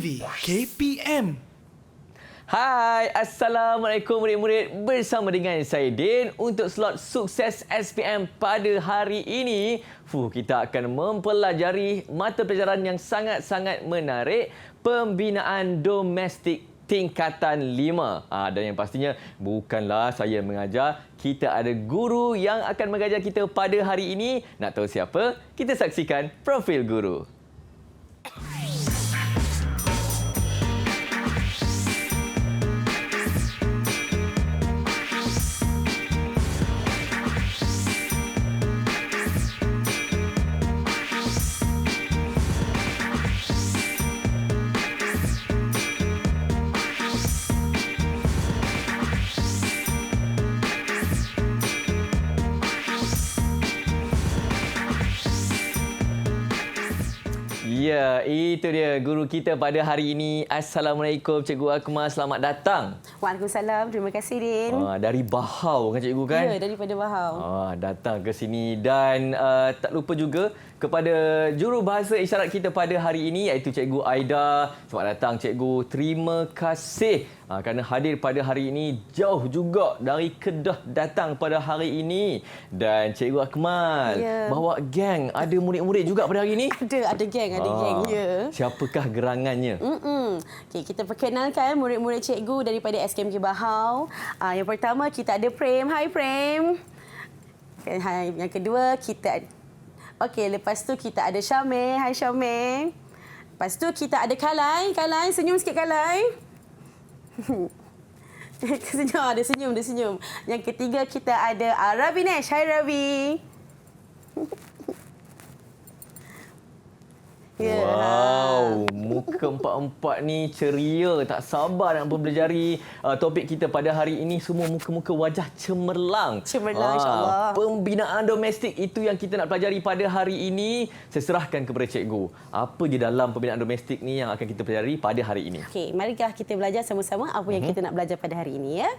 TV KPM. Hai, Assalamualaikum murid-murid. Bersama dengan saya Din untuk slot Sukses SPM pada hari ini. Kita akan mempelajari mata pelajaran yang sangat-sangat menarik, pembinaan domestik tingkatan 5. Dan yang pastinya bukanlah saya mengajar, kita ada guru yang akan mengajar kita pada hari ini. Nak tahu siapa? Kita saksikan profil guru. Ya, itu dia guru kita pada hari ini. Assalamualaikum Cikgu Akmal, selamat datang. Waalaikumsalam, terima kasih Din. Dari Bahau kan Cikgu kan? Ya, daripada Bahau. Datang ke sini dan tak lupa juga kepada jurubahasa isyarat kita pada hari ini iaitu Cikgu Aida. Selamat datang Cikgu. Terima kasih kerana hadir pada hari ini, jauh juga dari Kedah datang pada hari ini. Dan Cikgu Akmal bawa geng, ada murid-murid juga pada hari ini? Ada geng, ya. Siapakah gerangannya? Okay, kita perkenalkan murid-murid cikgu daripada SKMK Bahau. Yang pertama kita ada Prem. Hai Prem. Hai. Yang kedua kita lepas tu kita ada Syamil. Hai Syamil. Lepas tu kita ada Kalai. Kalai, senyum sikit Kalai. Ada senyum. Yang ketiga kita ada Ravinesh. Hai Ravi. Wow, muka empat-empat ni ceria, tak sabar nak mempelajari topik kita pada hari ini. Semua muka-muka wajah cemerlang. InsyaAllah. Pembinaan domestik itu yang kita nak pelajari pada hari ini. Saya serahkan kepada cikgu. Apa di dalam pembinaan domestik ni yang akan kita pelajari pada hari ini? Okey, marikah kita belajar sama-sama apa yang kita nak belajar pada hari ini ya.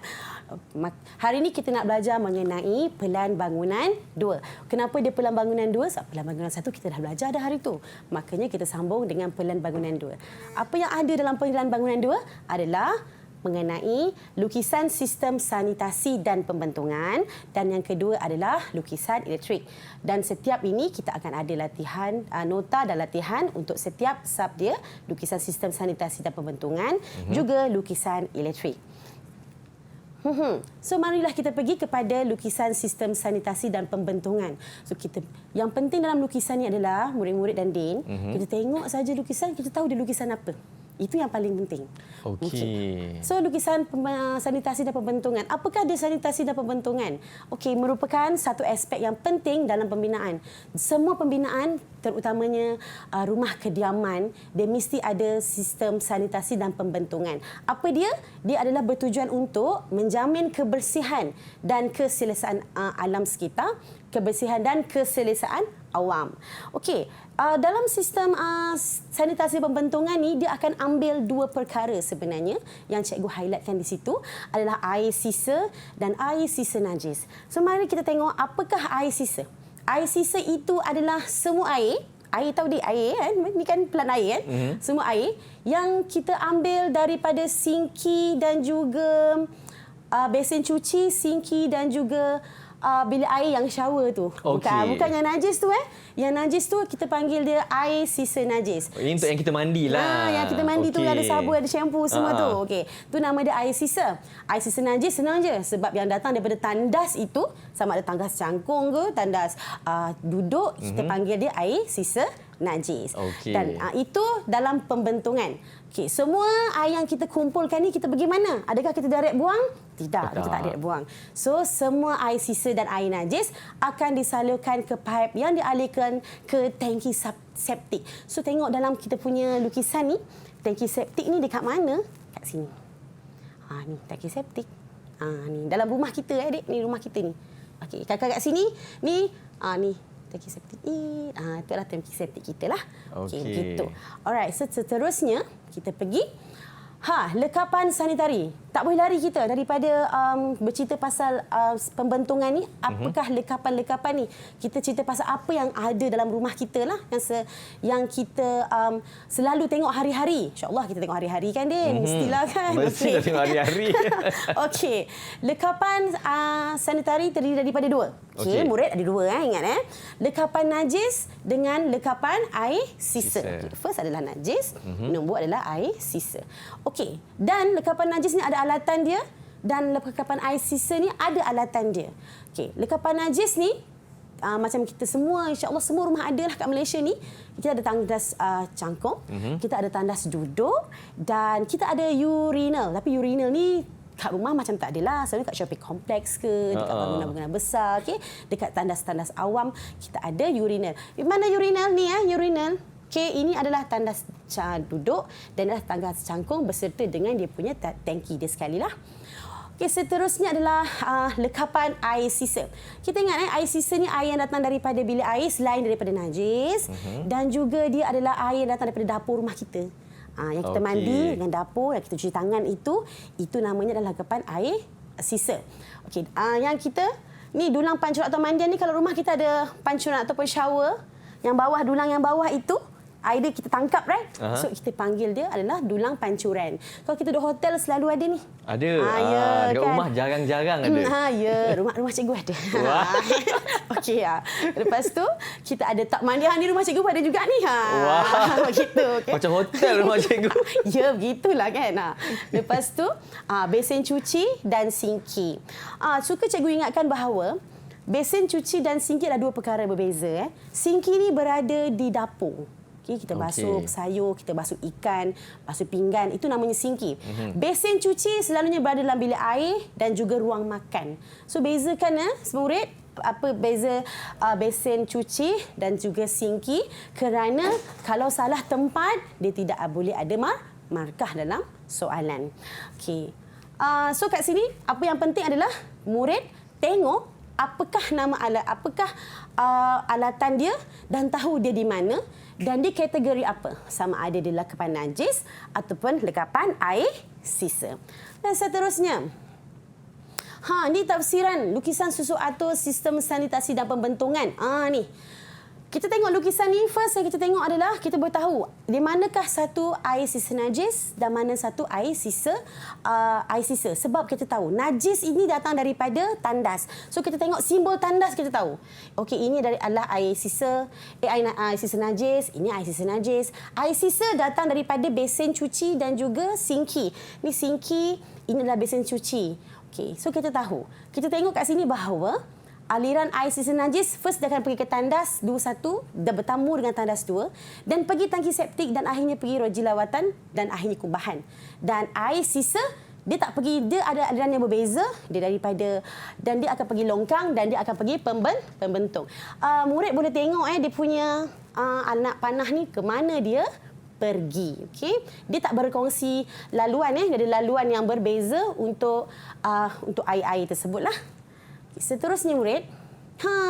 Hari ini kita nak belajar mengenai pelan bangunan 2. Kenapa dia pelan bangunan 2? Sebab pelan bangunan 1 kita dah belajar dah hari tu. Makanya kita sambung dengan pelan bangunan 2. Apa yang ada dalam pelan bangunan 2 adalah mengenai lukisan sistem sanitasi dan pembentungan, dan yang kedua adalah lukisan elektrik. Dan setiap ini kita akan ada latihan, nota dan latihan untuk setiap sub dia, lukisan sistem sanitasi dan pembentungan, juga lukisan elektrik. So marilah kita pergi kepada lukisan sistem sanitasi dan pembentungan. So yang penting dalam lukisan ni adalah murid-murid dan Din, kita tengok saja lukisan, kita tahu dia lukisan apa. Itu yang paling penting. Okey. So lukisan sanitasi dan pembentungan. Apakah dia sanitasi dan pembentungan? Okey, merupakan satu aspek yang penting dalam pembinaan. Semua pembinaan, terutamanya rumah kediaman, dia mesti ada sistem sanitasi dan pembentungan. Apa dia? Dia adalah bertujuan untuk menjamin kebersihan dan keselesaan alam sekitar, kebersihan dan keselesaan awam. Okey, dalam sistem sanitasi pembentungan ni dia akan ambil 2 perkara sebenarnya yang cikgu highlightkan di situ adalah air sisa dan air sisa najis. So mari kita tengok apakah air sisa. Air sisa itu adalah semua air. Air tahu dia air kan? Ni kan pelan air kan? Semua air yang kita ambil daripada sinki dan juga besen cuci, sinki dan juga bilik air yang shower tu. Bukan yang najis tu Yang najis tu kita panggil dia air sisa najis. Ini untuk yang kita mandi lah. Yang kita mandi tu ada sabun, ada shampoo semua tu. Okey. Tu nama dia air sisa. Air sisa najis senang je sebab yang datang daripada tandas itu, sama ada tandas cangkung ke, tandas duduk, kita panggil dia air sisa najis. Dan itu dalam pembentungan. Okey, semua air yang kita kumpulkan ni kita pergi mana? Adakah kita direct buang? Tidak, kita tak direct buang. So semua air sisa dan air najis akan disalurkan ke pipe yang dialihkan ke tangki septik. So tengok dalam kita punya lukisan ni, tangki septik ni dekat mana? Kat sini. Ni tangki septik. Ni dalam rumah kita adik, ni rumah kita ni. Okey, kakak kat sini, ni tangki septik. Itulah tangki septik kita lah. Okey, begitu. Alright, so seterusnya kita pergi. Lekapan sanitari. Tak boleh lari kita daripada bercerita pasal pembentungan ni. Apakah lekapan-lekapan ni? Kita cerita pasal apa yang ada dalam rumah kita lah. Yang kita selalu tengok hari-hari. InsyaAllah kita tengok hari-hari kan, Din? Mestilah kan? Mesti tengok hari-hari. Okey. Lekapan sanitari terdiri daripada dua. Okey, murid ada dua, ingat. Lekapan najis dengan lekapan air sisa. Okay, first adalah najis, nombor adalah air sisa. Okey, dan lekapan najis ni ada alatan dia dan lekapan air sisa ni ada alatan dia. Okey, lekapan najis ni macam kita semua, insya-Allah semua rumah ada lah kat Malaysia ni. Kita ada tandas cangkung, kita ada tandas duduk dan kita ada urinal. Tapi urinal ni kat rumah macam tak adalah. Selalu kat shopping kompleks ke, dekat bangunan-bangunan besar, okey, dekat tandas-tandas awam kita ada urinal. Mana urinal ni urinal? Okey, ini adalah tandas duduk dan adalah tandas cangkung beserta dengan dia punya tangki dia sekali lah. Okey, seterusnya adalah lekapan air sisa. Kita ingat air sisa ni air yang datang daripada bilik air selain daripada najis dan juga dia adalah air yang datang daripada dapur rumah kita. Yang kita mandi dengan dapur, yang kita cuci tangan itu namanya adalah lekapan air sisa. Okey, yang kita ni dulang pancuran atau mandian ni, kalau rumah kita ada pancuran ataupun shower, yang bawah, dulang yang bawah itu air dia kita tangkap, right? So kita panggil dia adalah dulang pancuran. Kalau kita di hotel selalu ada ni. Ada. Ya, dekat kan? rumah jarang-jarang ada. Ya, rumah cikgu ada. Okey, lepas tu kita ada tak mandi ni, rumah cikgu ada juga ni. Begitu. Okay? Macam hotel rumah cikgu. Ya, begitulah kan. Lepas tu besen cuci dan sinki. Suka cikgu ingatkan bahawa besen cuci dan sinki adalah dua perkara berbeza. Sinki ni berada di dapur. Okay, kita basuh sayur, kita basuh ikan, basuh pinggan. Itu namanya sinki. Besen cuci selalunya berada dalam bilik air dan juga ruang makan. So, bezakan semua murid, apa beza besen cuci dan juga sinki, kerana kalau salah tempat, dia tidak boleh ada markah dalam soalan. Okey. So, kat sini, apa yang penting adalah murid tengok apakah nama alat, apakah alatan dia dan tahu dia di mana dan di kategori apa, sama ada dia lekapan najis ataupun lekapan air sisa. Dan seterusnya, ni tafsiran lukisan susu atur sistem sanitasi dan pembentungan. Ni kita tengok lukisan ni, first yang kita tengok adalah kita boleh tahu di manakah satu air sisa najis dan mana satu air sisa sebab kita tahu najis ini datang daripada tandas. So kita tengok simbol tandas, kita tahu okey, ini adalah air sisa, air sisa najis, ini air sisa najis. Air sisa datang daripada besen cuci dan juga sinki. Ni sinki, ini adalah besen cuci. Okey, so kita tahu, kita tengok kat sini bahawa aliran air sisa najis first dia akan pergi ke tandas 21 dan bertamu dengan tandas 2 dan pergi tangki septik dan akhirnya pergi roji lawatan dan akhirnya kumbahan. Dan air sisa dia tak pergi, dia ada aliran yang berbeza, dia daripada dan dia akan pergi longkang dan dia akan pergi pembentung. Murid boleh tengok dia punya anak panah ni ke mana dia pergi. Okey, dia tak berkongsi laluan dia ada laluan yang berbeza untuk air-air tersebutlah. Seterusnya murid,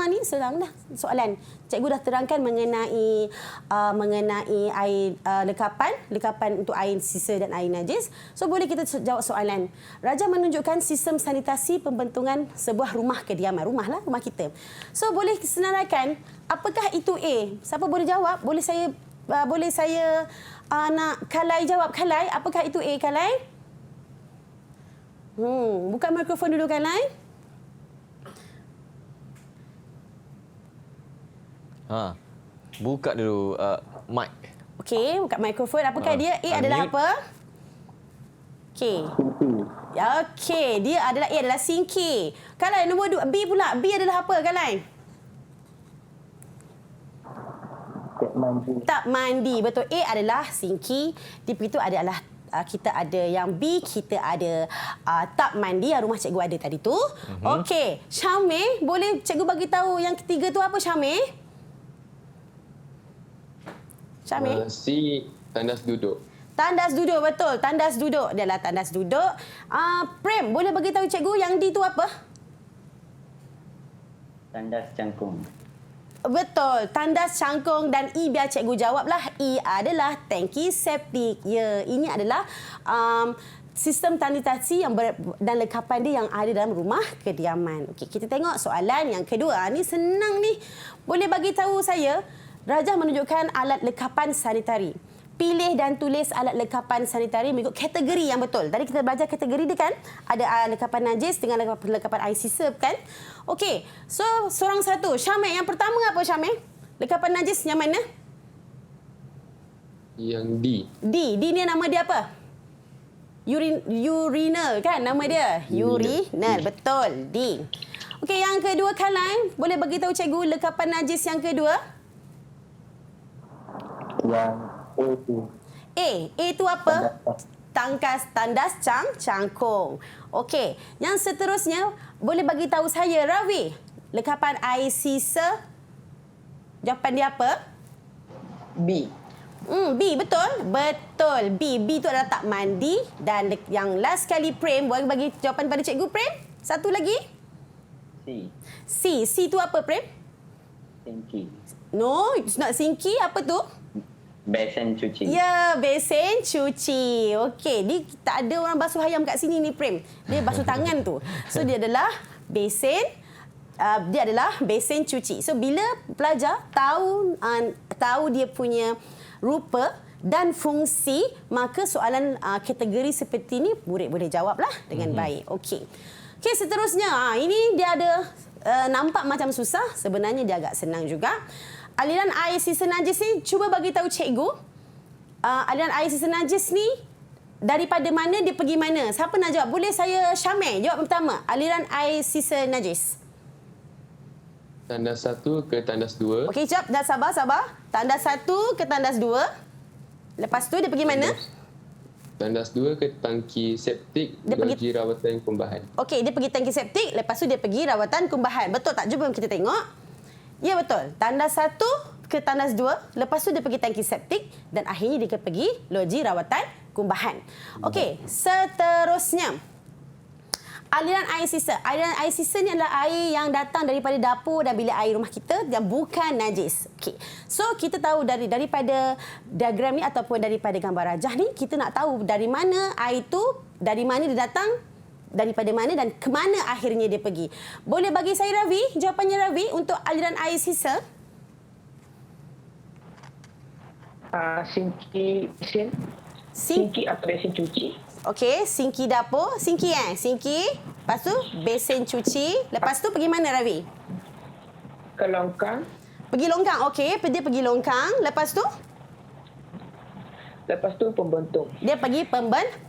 ni sedang dah soalan. Cikgu dah terangkan mengenai air lekapan untuk air sisa dan air najis. So boleh kita jawab soalan. Raja menunjukkan sistem sanitasi pembentungan sebuah rumah kediaman. Rumah kita. So boleh senaraikan apakah itu A? Siapa boleh jawab? Boleh saya nak Kalai jawab. Kalai, apakah itu A, Kalai? Buka mikrofon dulu, Kalai. Buka dulu mic. Okey, buka mikrofon. Apakah dia? A adalah apa? Okey. Okey, dia adalah A adalah sinki. Kalai nombor 2, B pula. B adalah apa, Kalai? Tak mandi. Betul. A adalah sinki. Di situ adalah kita ada yang B, kita ada tak mandi yang rumah cikgu ada tadi tu. Okey, Syamil, boleh cikgu bagi tahu yang ketiga tu apa, Syamil? Syamil? C, tandas duduk. Tandas duduk, betul. Tandas duduk. Dia adalah tandas duduk. Prem, boleh bagi tahu cikgu yang D tu apa? Tandas cangkung. Betul. Tandas cangkung dan E biar cikgu jawablah. E adalah tangki septik. Ya, ini adalah sistem sanitasi dan lekapan dia yang ada dalam rumah kediaman. Okey, kita tengok soalan yang kedua. Ni senang ni. Boleh bagi tahu saya, Rajah menunjukkan alat lekapan sanitari. Pilih dan tulis alat lekapan sanitari mengikut kategori yang betul. Tadi kita belajar kategori dia kan? Ada lekapan najis dengan lekapan air sisa kan? Okey. So, seorang satu. Syamil, yang pertama apa Syamil? Lekapan najis yang mana? Yang D. D ni nama dia apa? Urinal kan nama dia? Urinal. Betul. D. Okey, yang kedua Kalai. Boleh bagi tahu cikgu lekapan najis yang kedua? Yang A tu. A tu apa? Tandas cangkung. Okey, yang seterusnya boleh bagi tahu saya Ravi, lekapan air sisa. Jawapan dia apa? B. B betul. Betul. B tu adalah tak mandi dan yang last kali Prem, boleh bagi jawapan pada cikgu Prem? Satu lagi. C. C tu apa Prem? Sinki. No, it's not sinki. Apa tu? Besen cuci. Ya, besen cuci. Okey, ni tak ada orang basuh ayam kat sini ni, Prem. Dia basuh tangan tu. So, dia adalah besen cuci. So, bila pelajar tahu dia punya rupa dan fungsi, maka soalan kategori seperti ni murid boleh jawablah dengan baik. Okey. Okey, seterusnya. Ini dia ada nampak macam susah, sebenarnya dia agak senang juga. Aliran air sisa najis ni, cuba bagi tahu cikgu. Aliran air sisa najis ni daripada mana dia pergi mana? Siapa nak jawab? Boleh saya Syamil jawab pertama. Aliran air sisa najis. Tandas 1 ke tandas 2. Okey, jap. Dah sabar. Tandas 1 ke tandas 2. Lepas tu dia pergi mana? Tandas 2 ke tangki septik, loji rawatan kumbahan. Okey, dia pergi tangki septik. Lepas tu dia pergi rawatan kumbahan. Betul tak? Jom kita tengok. Ya, betul. Tandas 1 ke tandas 2. Lepas tu dia pergi tangki septik. Dan akhirnya dia pergi loji rawatan kumbahan. Okey, seterusnya. Aliran air sisa. Aliran air sisa ni adalah air yang datang daripada dapur dan bilik air rumah kita yang bukan najis. Okey. So, kita tahu daripada diagram ni ataupun daripada gambar rajah ni, kita nak tahu dari mana air tu, dari mana dia datang, daripada mana dan ke mana akhirnya dia pergi. Boleh bagi saya Ravi, jawapannya Ravi untuk aliran air sisa? Sinki besen. Sinki atau besen cuci. Okey, sinki dapur. Sinki Sinki. Lepas tu besen cuci. Lepas tu pergi mana Ravi? Ke longkang. Pergi longkang. Okey, dia pergi longkang. Lepas tu? Lepas tu pembentung. Dia pergi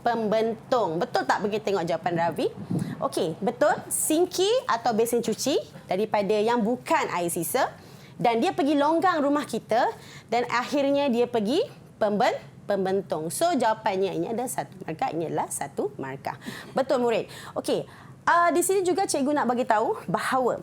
pembentung. Betul tak? Pergi tengok jawapan Ravi. Okey, betul. Sinki atau besen cuci daripada yang bukan air sisa. Dan dia pergi longgang rumah kita. Dan akhirnya dia pergi pembentung. So, jawapannya ini ada satu markah. Ini adalah satu markah. Betul, murid. Okey. Di sini juga cikgu nak bagi tahu bahawa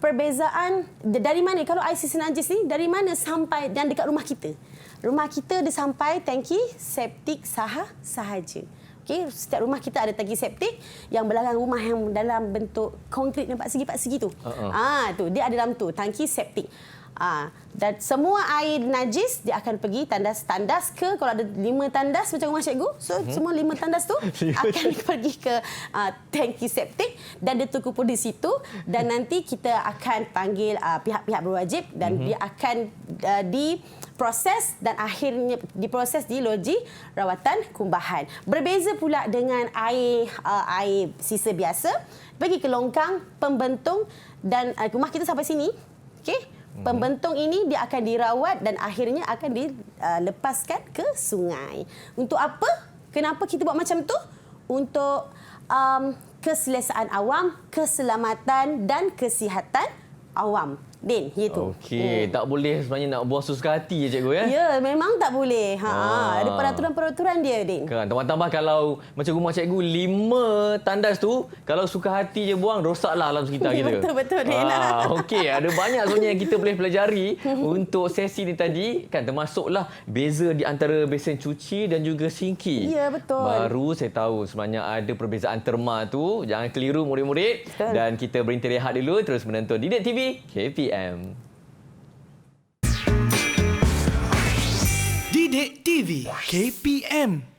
perbezaan dari mana, kalau air sisa najis ni, dari mana sampai dan dekat rumah kita. Rumah kita dia sampai tangki septik sahaja. Okey, setiap rumah kita ada tangki septik yang belakang rumah yang dalam bentuk konkrit nampak segi tu. Tu dia ada dalam tu tangki septik. Dan semua air najis dia akan pergi tandas ke, kalau ada 5 tandas macam rumah cikgu, so semua 5 tandas tu akan pergi ke tangki septik dan dia terkumpul di situ dan nanti kita akan panggil pihak-pihak berwajib dan dia akan diproses dan akhirnya diproses di loji rawatan kumbahan. Berbeza pula dengan air sisa biasa, pergi ke longkang, pembentung dan rumah kita sampai sini. Okey. Pembentung ini dia akan dirawat dan akhirnya akan dilepaskan ke sungai. Untuk apa? Kenapa kita buat macam tu? Untuk keselesaan awam, keselamatan dan kesihatan awam. Din, itu. Okey, tak boleh sebenarnya nak buang suka hati je cikgu ya. Ya, memang tak boleh. Ada peraturan-peraturan dia, Din. Kan, tambah-tambah kalau macam rumah cikgu 5 tandas tu, kalau suka hati je buang, rosaklah alam sekitar kita. Betul-betul, Din. Okey, ada banyak sebenarnya yang kita boleh pelajari untuk sesi ni tadi, kan, termasuklah beza di antara besen cuci dan juga sinki. Ya, betul. Baru saya tahu sebenarnya ada perbezaan terma tu. Jangan keliru murid-murid. Dan kita berhenti rehat dulu terus menonton Didik TV KPM. Didik TV KPM